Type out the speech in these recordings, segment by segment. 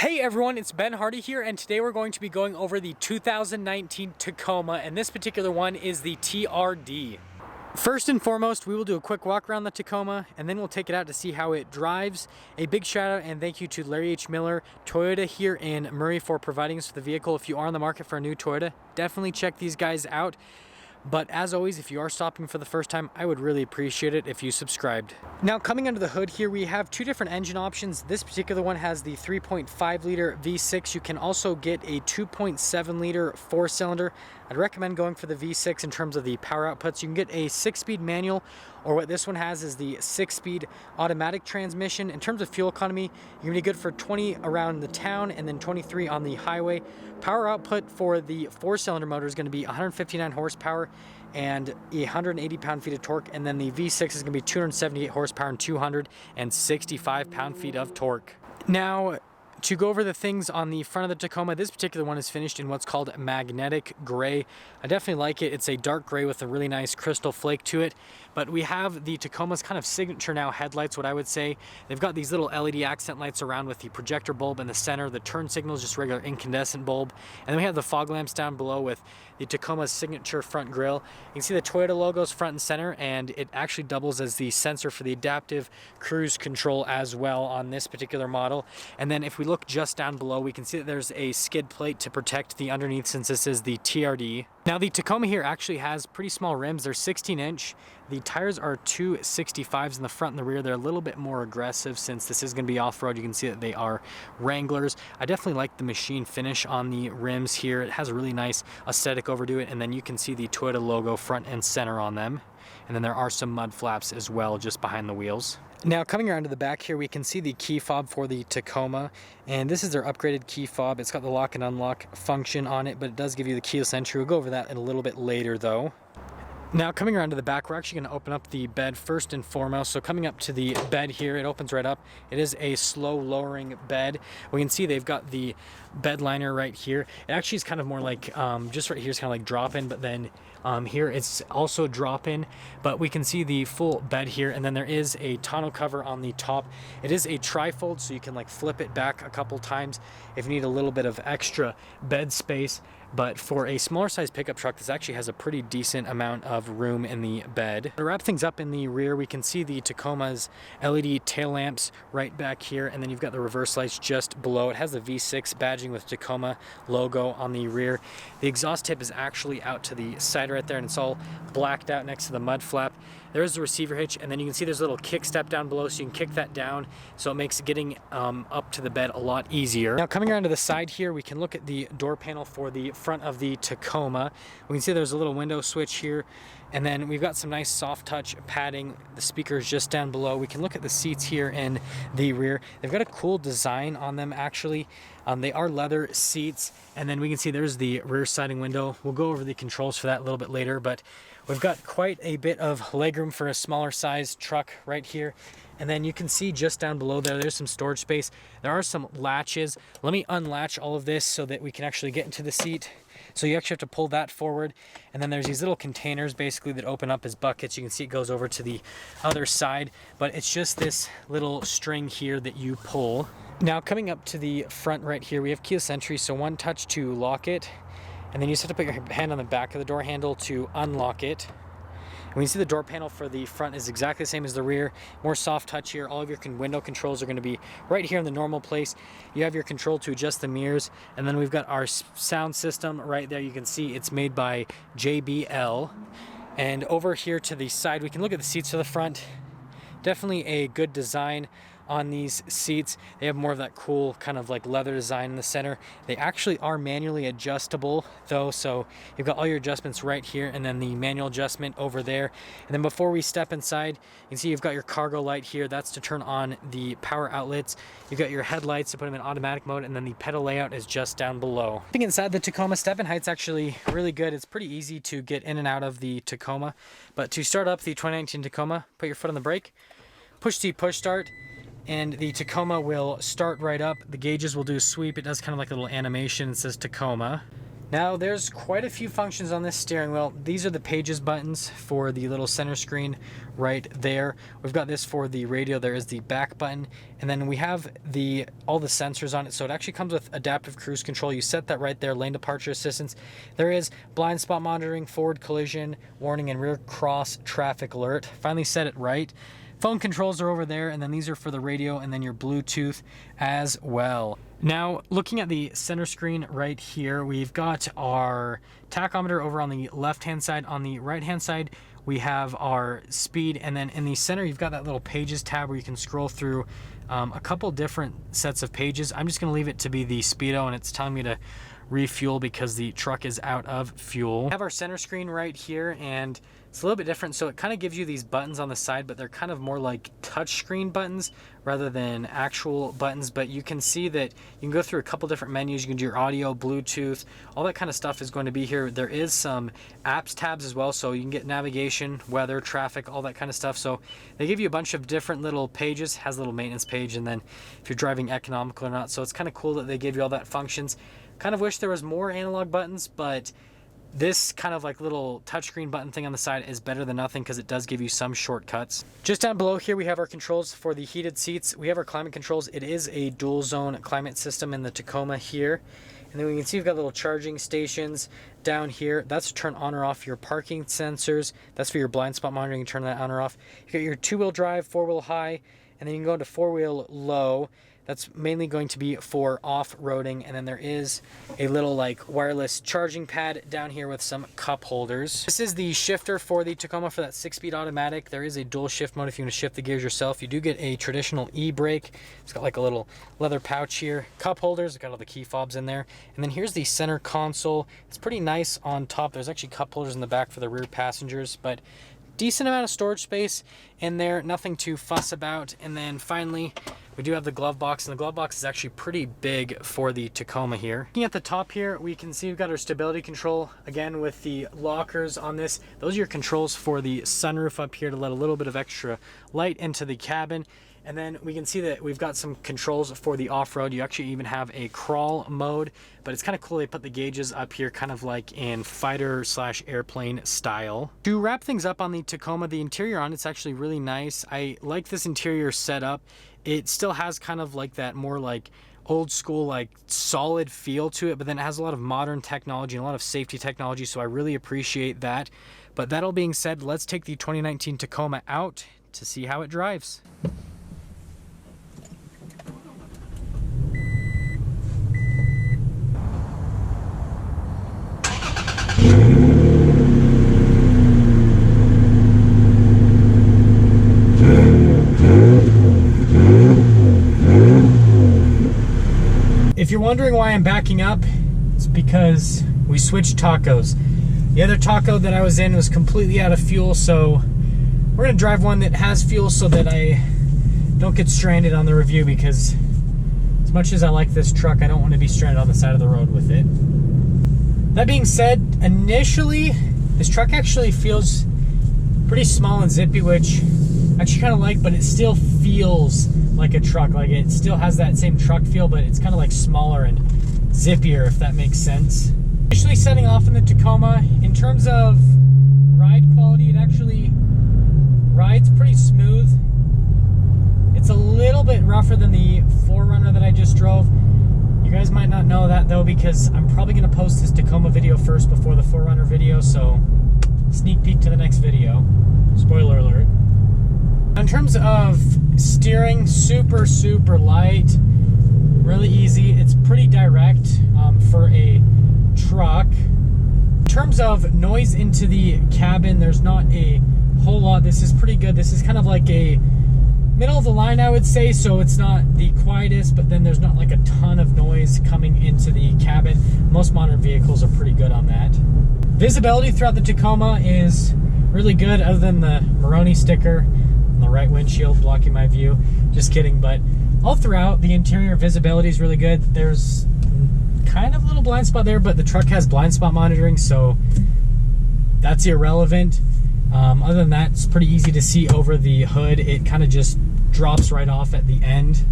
Hey everyone, it's Ben Hardy here, and today we're going to be going over the 2019 Tacoma, and this particular one is the TRD. First and foremost, we will do a quick walk around the Tacoma, and then we'll take it out to see how it drives. A big shout out and thank you to Larry H. Miller, Toyota here in Murray, for providing us with the vehicle. If you are on the market for a new Toyota, definitely check these guys out. But as always, if you are stopping for the first time, I would really appreciate it if you subscribed. Now, coming under the hood here, we have two different engine options. This particular one has the 3.5 liter V6. You can also get a 2.7 liter 4-cylinder. I'd recommend going for the V6 in terms of the power outputs. You can get a 6-speed manual, or what this one has is the 6-speed automatic transmission. In terms of fuel economy, you're gonna be good for 20 around the town and then 23 on the highway. Power output for the 4-cylinder motor is gonna be 159 horsepower and 180 pound-feet of torque, and then the V6 is gonna be 278 horsepower and 265 pound-feet of torque. Now, to go over the things on the front of the Tacoma, this particular one is finished in what's called magnetic gray. I definitely like it. It's a dark gray with a really nice crystal flake to it. But we have the Tacoma's kind of signature now headlights, what I would say. They've got these little LED accent lights around with the projector bulb in the center. The turn signal is just regular incandescent bulb. And then we have the fog lamps down below with the Tacoma's signature front grille. You can see the Toyota logos front and center, and it actually doubles as the sensor for the adaptive cruise control as well on this particular model. And then if we look just down below, we can see that there's a skid plate to protect the underneath since this is the TRD. Now the Tacoma here actually has pretty small rims. They're 16-inch. The tires are 265s in the front and the rear. They're a little bit more aggressive since this is going to be off-road. You can see that they are Wranglers. I definitely like the machine finish on the rims here. It has a really nice aesthetic overdo it, and then you can see the Toyota logo front and center on them. And then there are some mud flaps as well just behind the wheels. Now coming around to the back here, we can see the key fob for the Tacoma, and this is their upgraded key fob. It's got the lock and unlock function on it, but it does give you the keyless entry. We'll go over that in a little bit later though. Now coming around to the back, we're actually going to open up the bed first and foremost. So coming up to the bed here, it opens right up. It is a slow lowering bed. We can see they've got the bed liner right here. It actually is kind of more like, just right here is kind of like drop-in, but then here it's also drop-in. But we can see the full bed here, and then there is a tonneau cover on the top. It is a tri-fold, so you can like flip it back a couple times if you need a little bit of extra bed space. But for a smaller size pickup truck, this actually has a pretty decent amount of room in the bed. To wrap things up in the rear, we can see the Tacoma's LED tail lamps right back here, and then you've got the reverse lights just below. It has the V6 badging with Tacoma logo on the rear. The exhaust tip is actually out to the side right there, and it's all blacked out next to the mud flap. There is the receiver hitch, and then you can see there's a little kick step down below, so you can kick that down, so it makes getting up to the bed a lot easier. Now coming around to the side here, we can look at the door panel for the front of the Tacoma. We can see there's a little window switch here, and then we've got some nice soft touch padding. The speakers just down below. We can look at the seats here in the rear. They've got a cool design on them actually. They are leather seats, and then we can see there's the rear siding window. We'll go over the controls for that a little bit later, but we've got quite a bit of legroom for a smaller size truck right here. And then you can see just down below there's some storage space. There are some latches. Let me unlatch all of this so that we can actually get into the seat. So you actually have to pull that forward. And then there's these little containers basically that open up as buckets. You can see it goes over to the other side, but it's just this little string here that you pull. Now coming up to the front right here, we have keyless entry. So one touch to lock it, and then you just have to put your hand on the back of the door handle to unlock it. And we can see the door panel for the front is exactly the same as the rear. More soft touch here. All of your window controls are going to be right here in the normal place. You have your control to adjust the mirrors, and then we've got our sound system right there. You can see it's made by JBL. And over here to the side, we can look at the seats to the front. Definitely a good design on these seats. They have more of that cool kind of like leather design in the center. They actually are manually adjustable though, so you've got all your adjustments right here, and then the manual adjustment over there. And then before we step inside, you can see you've got your cargo light here. That's to turn on the power outlets. You've got your headlights to put them in automatic mode, and then the pedal layout is just down below. Stepping inside the Tacoma, step-in height's actually really good. It's pretty easy to get in and out of the Tacoma. But to start up the 2019 Tacoma, put your foot on the brake, push to push start, and the Tacoma will start right up. The gauges will do a sweep. It does kind of like a little animation. It says Tacoma. Now there's quite a few functions on this steering wheel. These are the pages buttons for the little center screen right there. We've got this for the radio. There is the back button, and then we have all the sensors on it. So it actually comes with adaptive cruise control. You set that right there, lane departure assistance. There is blind spot monitoring, forward collision warning, and rear cross traffic alert. Finally set it right. Phone controls are over there, and then these are for the radio and then your Bluetooth as well. Now, looking at the center screen right here, we've got our tachometer over on the left-hand side. On the right-hand side, we have our speed, and then in the center, you've got that little pages tab where you can scroll through a couple different sets of pages. I'm just gonna leave it to be the speedo, and it's telling me to refuel because the truck is out of fuel. We have our center screen right here, and it's a little bit different. So it kind of gives you these buttons on the side, but they're kind of more like touch screen buttons rather than actual buttons. But you can see that you can go through a couple different menus. You can do your audio, Bluetooth, all that kind of stuff is going to be here. There is some apps tabs as well, so you can get navigation, weather, traffic, all that kind of stuff. So they give you a bunch of different little pages. Has a little maintenance page, and then if you're driving economical or not. So it's kind of cool that they give you all that functions. Kind of wish there was more analog buttons, but this kind of like little touchscreen button thing on the side is better than nothing because it does give you some shortcuts. Just down below here, we have our controls for the heated seats. We have our climate controls. It is a dual zone climate system in the Tacoma here. And then we can see we've got little charging stations down here. That's to turn on or off your parking sensors. That's for your blind spot monitoring. You can turn that on or off. You got your 2-wheel drive, 4-wheel high, and then you can go into 4-wheel low. That's mainly going to be for off-roading, and then there is a little like wireless charging pad down here with some cup holders. This is the shifter for the Tacoma for that 6-speed automatic. There is a dual shift mode if you want to shift the gears yourself. You do get a traditional e-brake. It's got like a little leather pouch here. Cup holders, got all the key fobs in there. And then here's the center console. It's pretty nice on top. There's actually cup holders in the back for the rear passengers, but decent amount of storage space in there, nothing to fuss about. And then finally, we do have the glove box, and the glove box is actually pretty big for the Tacoma here. Looking at the top here, we can see we've got our stability control, again with the lockers on this. Those are your controls for the sunroof up here to let a little bit of extra light into the cabin. And then we can see that we've got some controls for the off-road. You actually even have a crawl mode, but it's kind of cool they put the gauges up here kind of like in fighter/airplane style. To wrap things up on the Tacoma, the interior on it's actually really nice. I like this interior setup. It still has kind of like that more like old school, like solid feel to it, but then it has a lot of modern technology and a lot of safety technology, so I really appreciate that. But that all being said, let's take the 2019 Tacoma out to see how it drives. If you're wondering why I'm backing up, it's because we switched tacos. The other taco that I was in was completely out of fuel, so we're gonna drive one that has fuel so that I don't get stranded on the review, because as much as I like this truck, I don't want to be stranded on the side of the road with it. That being said, initially, this truck actually feels pretty small and zippy, which I actually kind of like, but it still feels like a truck. Like it still has that same truck feel, but it's kind of like smaller and zippier, if that makes sense. Initially setting off in the Tacoma, in terms of ride quality, it actually rides pretty smooth. It's a little bit rougher than the 4Runner that I just drove. You guys might not know that though, because I'm probably going to post this Tacoma video first before the 4Runner video, so sneak peek to the next video. Spoiler alert. In terms of steering, super light, really easy. It's pretty direct for a truck. In terms of noise into the cabin, there's not a whole lot. This is pretty good. This is kind of like a middle of the line, I would say, so it's not the quietest, but then there's not like a ton of noise coming into the cabin. Most modern vehicles are pretty good on that. Visibility throughout the Tacoma is really good, other than the Moroni sticker on the right windshield blocking my view. Just kidding, but all throughout the interior visibility is really good. There's kind of a little blind spot there, but the truck has blind spot monitoring, so that's irrelevant. Other than that, it's pretty easy to see over the hood. It kind of just drops right off at the end.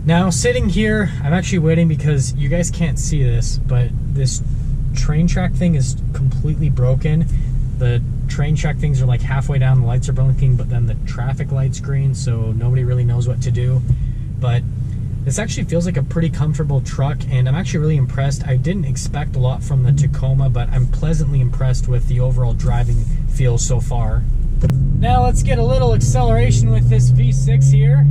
Now sitting here, I'm actually waiting because you guys can't see this, but this train track thing is completely broken. The train track things are like halfway down, the lights are blinking, but then the traffic light's green, so nobody really knows what to do. But this actually feels like a pretty comfortable truck, and I'm actually really impressed. I didn't expect a lot from the Tacoma, but I'm pleasantly impressed with the overall driving feel so far. Now let's get a little acceleration with this V6 here.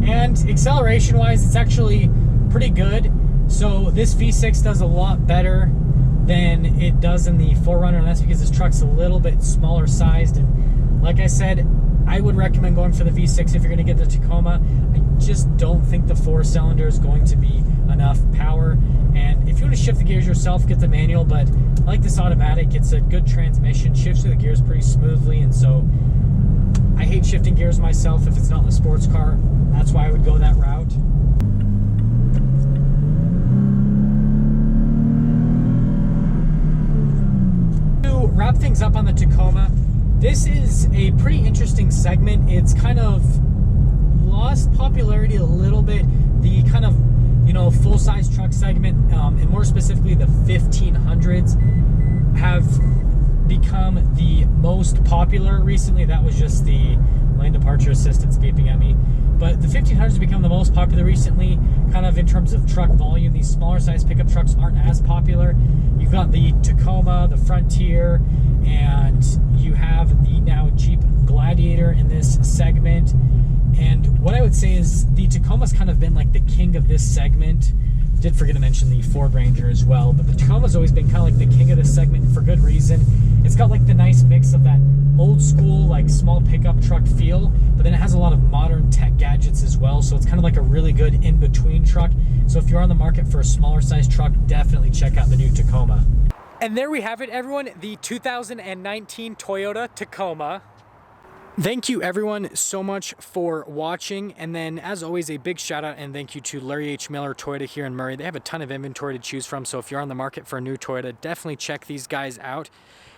And acceleration wise, it's actually pretty good. So this V6 does a lot better than it does in the 4Runner, and that's because this truck's a little bit smaller sized. And like I said, I would recommend going for the V6 if you're going to get the Tacoma. I just don't think the 4-cylinder is going to be enough power. And if you want to shift the gears yourself, get the manual. But I like this automatic. It's a good transmission, shifts through the gears pretty smoothly. And so I hate shifting gears myself if it's not in the sports car. That's why I would go that route. To wrap things up on the Tacoma, this is a pretty interesting segment. It's kind of lost popularity a little bit. The kind of, you know, full-size truck segment, and more specifically the 1500s, have become the most popular recently. That was just the lane departure assistance gaping at me. But the 1500s have become the most popular recently, kind of in terms of truck volume. These smaller size pickup trucks aren't as popular. You've got the Tacoma, the Frontier, and you have the now Jeep Gladiator in this segment. And what I would say is the Tacoma's kind of been like the king of this segment. Did forget to mention the Ford Ranger as well, but the Tacoma's always been kind of like the king of this segment for good reason. It's got like the nice mix of that old school, like small pickup truck feel, but then it has a lot of modern tech gadgets as well, so it's kind of like a really good in-between truck. So if you're on the market for a smaller size truck, definitely check out the new Tacoma. And there we have it, everyone, the 2019 Toyota Tacoma. Thank you everyone so much for watching, and then as always a big shout out and thank you to Larry H. Miller Toyota here in Murray. They have a ton of inventory to choose from, so if you're on the market for a new Toyota, definitely check these guys out.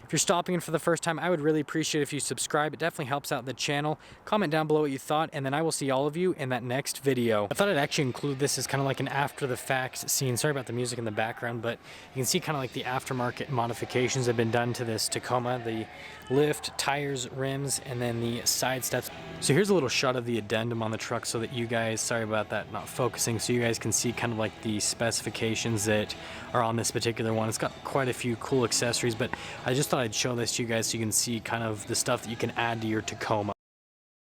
If you're stopping in for the first time, I would really appreciate if you subscribe. It definitely helps out the channel. Comment down below what you thought, and then I will see all of you in that next video. I thought I'd actually include this as kind of like an after the fact scene. Sorry about the music in the background, but you can see kind of like the aftermarket modifications that have been done to this Tacoma. The lift, tires, rims, and then the side steps. So here's a little shot of the addendum on the truck so that you guys, sorry about that not focusing, so you guys can see kind of like the specifications that are on this particular one. It's got quite a few cool accessories, but I just thought I'd show this to you guys so you can see kind of the stuff that you can add to your Tacoma.